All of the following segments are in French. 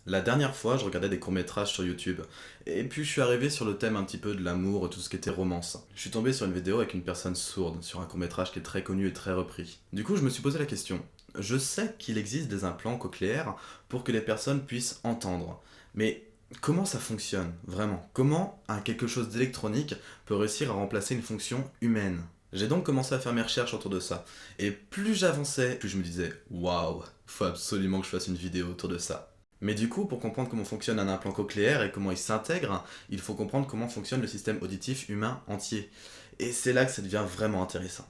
La dernière fois, je regardais des courts-métrages sur YouTube, et puis je suis arrivé sur le thème un petit peu de l'amour, tout ce qui était romance. Je suis tombé sur une vidéo avec une personne sourde, sur un court-métrage qui est très connu et très repris. Du coup, je me suis posé la question. Je sais qu'il existe des implants cochléaires pour que les personnes puissent entendre, mais comment ça fonctionne, vraiment? Comment quelque chose d'électronique peut réussir à remplacer une fonction humaine? J'ai donc commencé à faire mes recherches autour de ça, et plus j'avançais, plus je me disais, waouh, faut absolument que je fasse une vidéo autour de ça. Mais du coup, pour comprendre comment fonctionne un implant cochléaire et comment il s'intègre, il faut comprendre comment fonctionne le système auditif humain entier. Et c'est là que ça devient vraiment intéressant.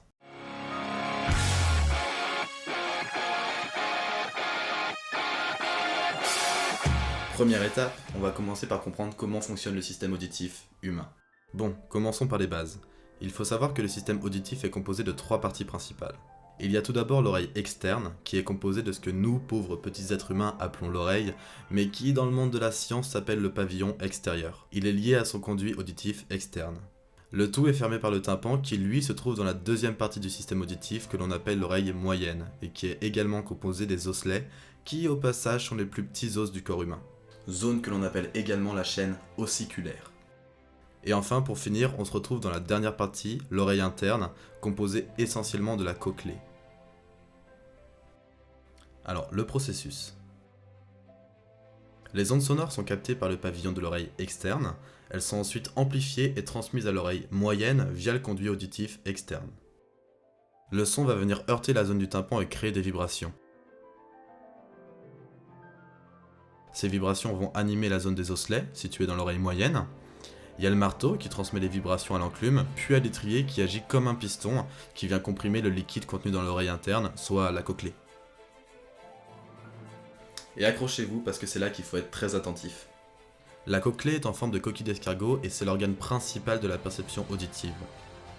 Première étape, on va commencer par comprendre comment fonctionne le système auditif humain. Bon, commençons par les bases. Il faut savoir que le système auditif est composé de trois parties principales. Il y a tout d'abord l'oreille externe, qui est composée de ce que nous, pauvres petits êtres humains, appelons l'oreille, mais qui, dans le monde de la science, s'appelle le pavillon extérieur. Il est lié à son conduit auditif externe. Le tout est fermé par le tympan, qui lui se trouve dans la deuxième partie du système auditif que l'on appelle l'oreille moyenne, et qui est également composée des osselets, qui au passage sont les plus petits os du corps humain. Zone que l'on appelle également la chaîne ossiculaire. Et enfin, pour finir, on se retrouve dans la dernière partie, l'oreille interne, composée essentiellement de la cochlée. Alors, le processus. Les ondes sonores sont captées par le pavillon de l'oreille externe, elles sont ensuite amplifiées et transmises à l'oreille moyenne via le conduit auditif externe. Le son va venir heurter la zone du tympan et créer des vibrations. Ces vibrations vont animer la zone des osselets, située dans l'oreille moyenne. Il y a le marteau qui transmet les vibrations à l'enclume, puis à l'étrier qui agit comme un piston qui vient comprimer le liquide contenu dans l'oreille interne, soit la cochlée. Et accrochez-vous parce que c'est là qu'il faut être très attentif. La cochlée est en forme de coquille d'escargot et c'est l'organe principal de la perception auditive.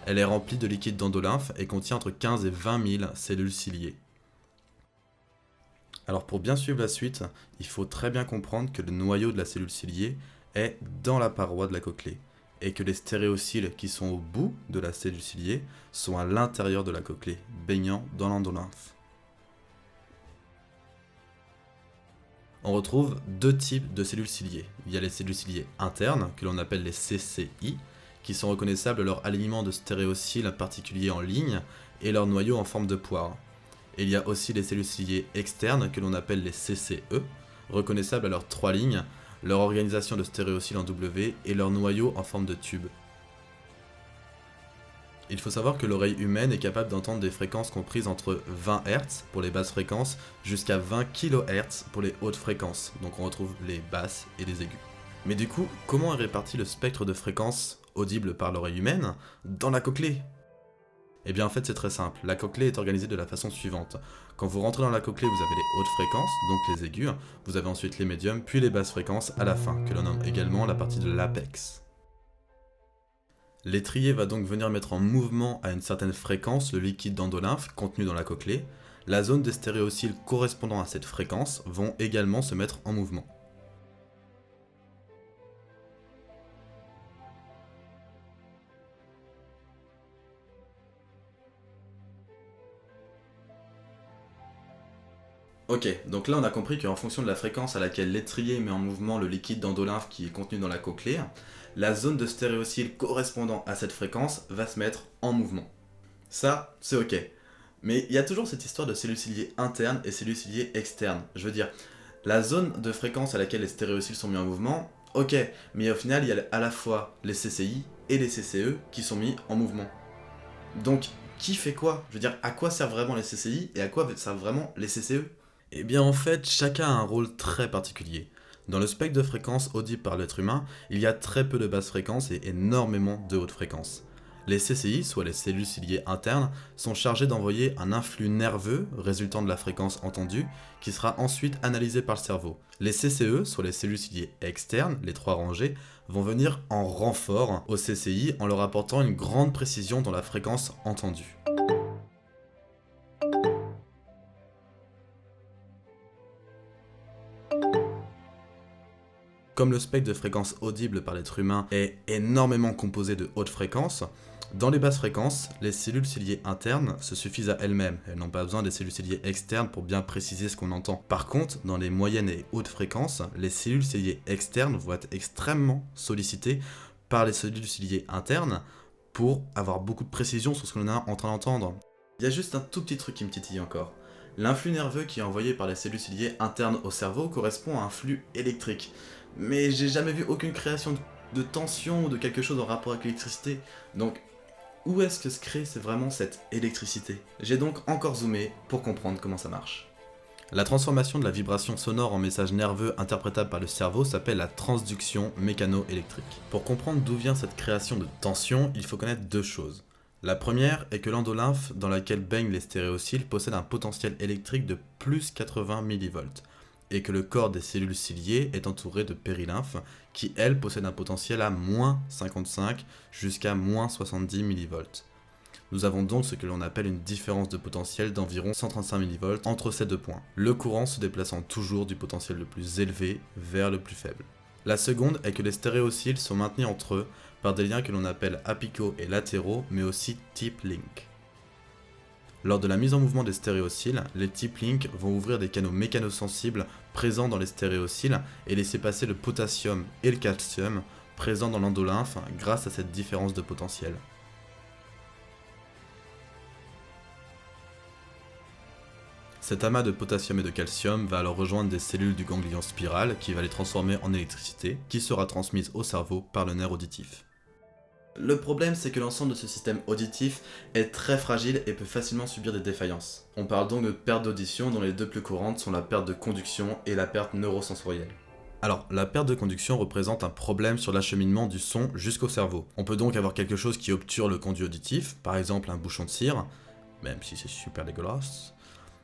Elle est remplie de liquide d'endolymphe et contient entre 15 et 20 000 cellules ciliées. Alors pour bien suivre la suite, il faut très bien comprendre que le noyau de la cellule ciliée est dans la paroi de la cochlée et que les stéréocyles qui sont au bout de la cellule ciliée sont à l'intérieur de la cochlée, baignant dans l'endolymphe. On retrouve deux types de cellules ciliées. Il y a les cellules ciliées internes, que l'on appelle les CCI, qui sont reconnaissables à leur alignement de stéréocyles particuliers en ligne et leur noyau en forme de poire. Et il y a aussi les cellules ciliées externes, que l'on appelle les CCE, reconnaissables à leurs trois lignes, leur organisation de stéréocyles en W et leur noyau en forme de tube. Il faut savoir que l'oreille humaine est capable d'entendre des fréquences comprises entre 20 Hz pour les basses fréquences jusqu'à 20 kHz pour les hautes fréquences, donc on retrouve les basses et les aigus. Mais du coup, comment est réparti le spectre de fréquences audibles par l'oreille humaine dans la cochlée? Eh bien en fait c'est très simple, la cochlée est organisée de la façon suivante. Quand vous rentrez dans la cochlée, vous avez les hautes fréquences, donc les aigus, vous avez ensuite les médiums, puis les basses fréquences à la fin, que l'on nomme également la partie de l'apex. L'étrier va donc venir mettre en mouvement à une certaine fréquence le liquide d'endolymphe contenu dans la cochlée. La zone des stéréocyles correspondant à cette fréquence vont également se mettre en mouvement. Ok, donc là on a compris qu'en fonction de la fréquence à laquelle l'étrier met en mouvement le liquide d'endolymphe qui est contenu dans la cochlée, la zone de stéréocyles correspondant à cette fréquence va se mettre en mouvement. Ça, c'est ok. Mais il y a toujours cette histoire de cellules ciliées internes et cellules ciliées externes. Je veux dire, la zone de fréquence à laquelle les stéréocyles sont mis en mouvement, ok, mais au final, il y a à la fois les CCI et les CCE qui sont mis en mouvement. Donc, qui fait quoi? Je veux dire, à quoi servent vraiment les CCI et à quoi servent vraiment les CCE? Eh bien, en fait, chacun a un rôle très particulier. Dans le spectre de fréquences audibles par l'être humain, il y a très peu de basses fréquences et énormément de hautes fréquences. Les CCI, soit les cellules ciliées internes, sont chargées d'envoyer un influx nerveux résultant de la fréquence entendue, qui sera ensuite analysé par le cerveau. Les CCE, soit les cellules ciliées externes, les trois rangées, vont venir en renfort aux CCI en leur apportant une grande précision dans la fréquence entendue. Comme le spectre de fréquences audibles par l'être humain est énormément composé de hautes fréquences, dans les basses fréquences, les cellules ciliées internes se suffisent à elles-mêmes. Elles n'ont pas besoin des cellules ciliées externes pour bien préciser ce qu'on entend. Par contre, dans les moyennes et hautes fréquences, les cellules ciliées externes vont être extrêmement sollicitées par les cellules ciliées internes pour avoir beaucoup de précision sur ce que l'on est en train d'entendre. Il y a juste un tout petit truc qui me titille encore. L'influx nerveux qui est envoyé par les cellules ciliées internes au cerveau correspond à un flux électrique. Mais j'ai jamais vu aucune création de tension ou de quelque chose en rapport avec l'électricité. Donc, où est-ce que se crée vraiment cette électricité? J'ai donc encore zoomé pour comprendre comment ça marche. La transformation de la vibration sonore en message nerveux interprétable par le cerveau s'appelle la transduction mécano-électrique. Pour comprendre d'où vient cette création de tension, il faut connaître deux choses. La première est que l'endolymphe dans laquelle baignent les stéréociles possède un potentiel électrique de plus 80 mV, et que le corps des cellules ciliées est entouré de périlymphes qui, elles, possèdent un potentiel à moins 55 jusqu'à moins 70 mV. Nous avons donc ce que l'on appelle une différence de potentiel d'environ 135 mV entre ces deux points, le courant se déplaçant toujours du potentiel le plus élevé vers le plus faible. La seconde est que les stéréociles sont maintenus entre eux par des liens que l'on appelle apicaux et latéraux, mais aussi tip link. Lors de la mise en mouvement des stéréociles, les tip links vont ouvrir des canaux mécanosensibles présents dans les stéréociles et laisser passer le potassium et le calcium présents dans l'endolymphe grâce à cette différence de potentiel. Cet amas de potassium et de calcium va alors rejoindre des cellules du ganglion spiral qui va les transformer en électricité qui sera transmise au cerveau par le nerf auditif. Le problème, c'est que l'ensemble de ce système auditif est très fragile et peut facilement subir des défaillances. On parle donc de perte d'audition dont les deux plus courantes sont la perte de conduction et la perte neurosensorielle. Alors, la perte de conduction représente un problème sur l'acheminement du son jusqu'au cerveau. On peut donc avoir quelque chose qui obture le conduit auditif, par exemple un bouchon de cire, même si c'est super dégueulasse,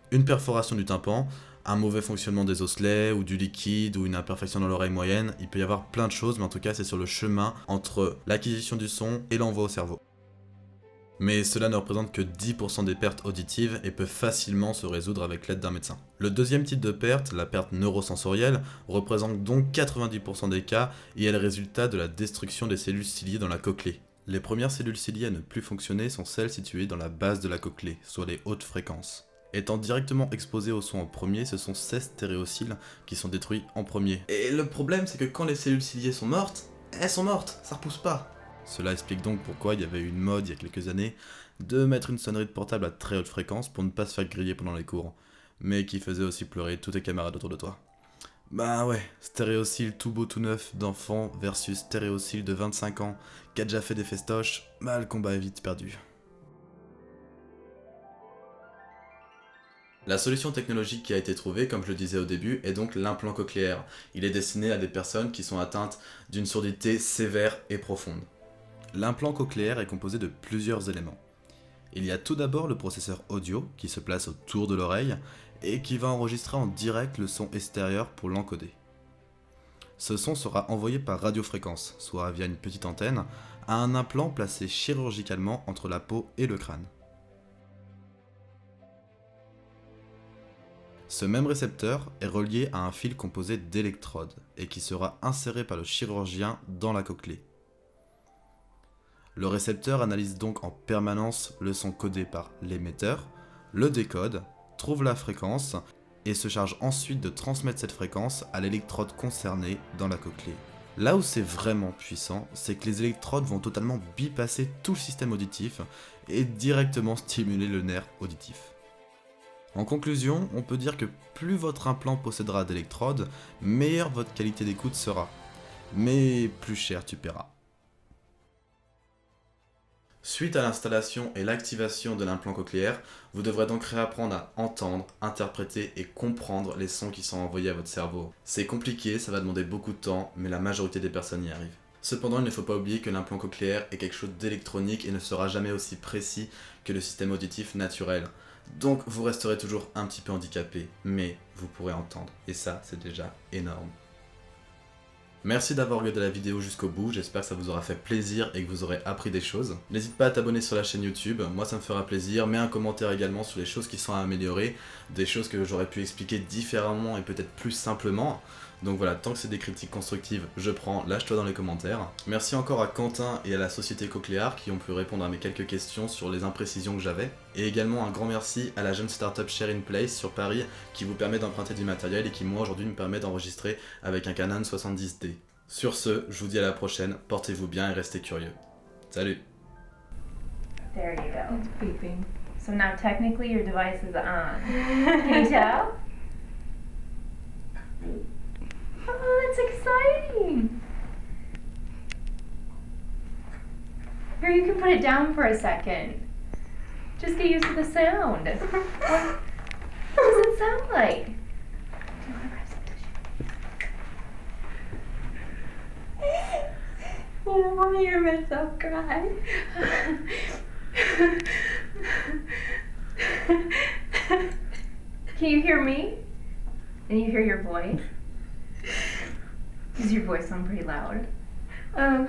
une perforation du tympan, un mauvais fonctionnement des osselets ou du liquide ou une imperfection dans l'oreille moyenne, il peut y avoir plein de choses, mais en tout cas c'est sur le chemin entre l'acquisition du son et l'envoi au cerveau. Mais cela ne représente que 10% des pertes auditives et peut facilement se résoudre avec l'aide d'un médecin. Le deuxième type de perte, la perte neurosensorielle, représente donc 90% des cas et est le résultat de la destruction des cellules ciliées dans la cochlée. Les premières cellules ciliées à ne plus fonctionner sont celles situées dans la base de la cochlée, soit les hautes fréquences. Étant directement exposés au son en premier, ce sont ces stéréociles qui sont détruits en premier. Et le problème, c'est que quand les cellules ciliées sont mortes, elles sont mortes, ça repousse pas. Cela explique donc pourquoi il y avait eu une mode il y a quelques années de mettre une sonnerie de portable à très haute fréquence pour ne pas se faire griller pendant les cours, mais qui faisait aussi pleurer tous tes camarades autour de toi. Bah ouais, stéréocile tout beau tout neuf d'enfant versus stéréocile de 25 ans qui a déjà fait des festoches, bah le combat est vite perdu. La solution technologique qui a été trouvée, comme je le disais au début, est donc l'implant cochléaire. Il est destiné à des personnes qui sont atteintes d'une surdité sévère et profonde. L'implant cochléaire est composé de plusieurs éléments. Il y a tout d'abord le processeur audio qui se place autour de l'oreille et qui va enregistrer en direct le son extérieur pour l'encoder. Ce son sera envoyé par radiofréquence, soit via une petite antenne, à un implant placé chirurgicalement entre la peau et le crâne. Ce même récepteur est relié à un fil composé d'électrodes et qui sera inséré par le chirurgien dans la cochlée. Le récepteur analyse donc en permanence le son codé par l'émetteur, le décode, trouve la fréquence et se charge ensuite de transmettre cette fréquence à l'électrode concernée dans la cochlée. Là où c'est vraiment puissant, c'est que les électrodes vont totalement bypasser tout le système auditif et directement stimuler le nerf auditif. En conclusion, on peut dire que plus votre implant possédera d'électrodes, meilleure votre qualité d'écoute sera. Mais plus cher tu paieras. Suite à l'installation et l'activation de l'implant cochléaire, vous devrez donc réapprendre à entendre, interpréter et comprendre les sons qui sont envoyés à votre cerveau. C'est compliqué, ça va demander beaucoup de temps, mais la majorité des personnes y arrivent. Cependant, il ne faut pas oublier que l'implant cochléaire est quelque chose d'électronique et ne sera jamais aussi précis que le système auditif naturel. Donc vous resterez toujours un petit peu handicapé, mais vous pourrez entendre, et ça c'est déjà énorme. Merci d'avoir regardé la vidéo jusqu'au bout, j'espère que ça vous aura fait plaisir et que vous aurez appris des choses. N'hésite pas à t'abonner sur la chaîne YouTube, moi ça me fera plaisir, mets un commentaire également sur les choses qui sont à améliorer, des choses que j'aurais pu expliquer différemment et peut-être plus simplement. Donc voilà, tant que c'est des critiques constructives, je prends, lâche-toi dans les commentaires. Merci encore à Quentin et à la Société Cochléar qui ont pu répondre à mes quelques questions sur les imprécisions que j'avais. Et également un grand merci à la jeune startup Share in Place sur Paris qui vous permet d'emprunter du matériel et qui moi aujourd'hui me permet d'enregistrer avec un Canon 70D. Sur ce, je vous dis à la prochaine, portez-vous bien et restez curieux. Salut! There you go. It's beeping. So now technically your device is on. Can you tell? Oh, that's exciting! Here, you can put it down for a second. Just get used to the sound. What does it sound like? Do you want to grab some tissue? I don't want to hear myself cry. Can you hear me? And you hear your voice? Does your voice sound pretty loud? No,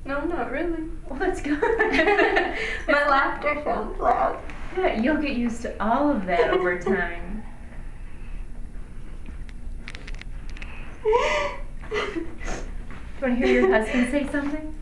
not really. Well, that's good. My laughter sounds loud. Yeah, you'll get used to all of that over time. Do you want to hear your husband say something?